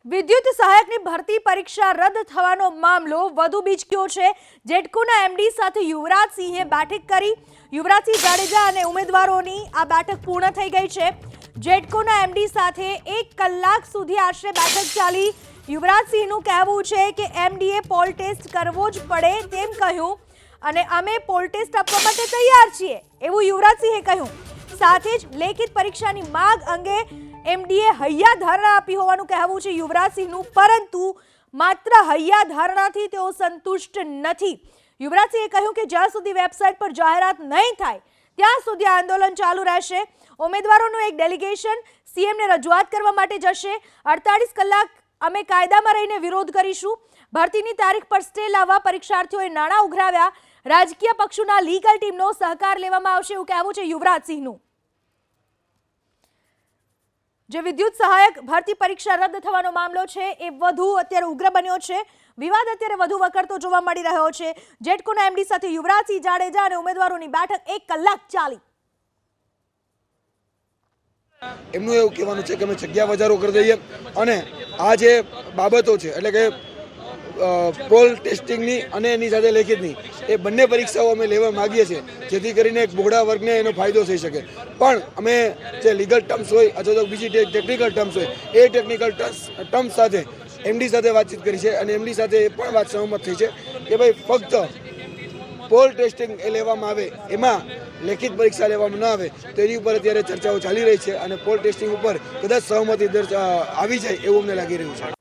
વિદ્યુત સહાયકની ભરતી પરીક્ષા રદ થવાનો મામલો વધુ બીચક્યો છે। જેટકોના એમડી સાથે યુવરાજસિંહે બેઠક કરી। યુવરાજસિંહ જાડેજા અને ઉમેદવારોની આ બેઠક પૂર્ણ થઈ ગઈ છે। જેટકોના એમડી સાથે 1 કલાક સુધી આશરે બેઠક ચાલી। યુવરાજસિંહનું કહેવું છે કે એમડીએ પોલ ટેસ્ટ કરવો જ પડે તેમ કહ્યું અને અમે પોલ ટેસ્ટ આપવા માટે તૈયાર છીએ એવું યુવરાજસિંહે કહ્યું। સાથે જ લેખિત પરીક્ષાની માંગ અંગે એમડીએ હૈયા ધારણા આપી હોવાનું કહેવું છે યુવરાજસિંહનું, પરંતુ માત્ર હૈયા ધારણાથી તેઓ સંતુષ્ટ નથી। યુવરાજસિંહે કહ્યું કે જ્યાં સુધી વેબસાઇટ પર જાહેરાત નહીં થાય ત્યાં સુધી આંદોલન ચાલુ રહેશે। ઉમેદવારોનું એક ડેલિગેશન સીએમને રજૂઆત કરવા માટે જશે। 48 કલાક અમે કાયદામાં રહીને વિરોધ કરીશું। ભરતીની તારીખ પર સ્ટે લાવવા પરીક્ષાર્થીઓએ નાણાં ઉઘરાવ્યા। રાજકીય પક્ષોના લીગલ ટીમનો સહકાર લેવામાં આવશે એવું કહેવું છે યુવરાજસિંહનું। જે વિદ્યુત સહાયક ભરતી પરીક્ષા રદ થવાનો મામલો છે એ વધુ અત્યારે ઉગ્ર બન્યો છે। વિવાદ અત્યારે વધુ વકરતો જોવા મળી રહ્યો છે। જેટકોના એમડી સાથે યુવરાજસિંહ જાડેજા અને ઉમેદવારોની બેઠક 1 કલાક ચાલી। એમનું એવું કહેવાનું છે કે અમે જગ્યા વધારો કરી દઈએ અને આ જે બાબતો છે એટલે કે પોલ ટેસ્ટિંગની અને એની સાથે લેખિતની એ બંને પરીક્ષાઓ અમે લેવા માગીએ છીએ, જેથી કરીને એક બોગડા વર્ગને એનો ફાયદો થઈ શકે। પણ અમે જે લીગલ ટર્મ્સ હોય અથવા તો બીજી ટેકનિકલ ટર્મ્સ હોય એ ટેકનિકલ ટર્મ્સ સાથે એમડી સાથે વાતચીત કરી છે અને એમડી સાથે એ પણ વાત સહમત થઈ છે કે ભાઈ ફક્ત પોલ ટેસ્ટિંગ એ લેવામાં આવે, એમાં લેખિત પરીક્ષા લેવામાં ન આવે, તો એની ઉપર અત્યારે ચર્ચાઓ ચાલી રહી છે અને પોલ ટેસ્ટિંગ ઉપર કદાચ સહમતિ આવી જાય એવું અમને લાગી રહ્યું છે।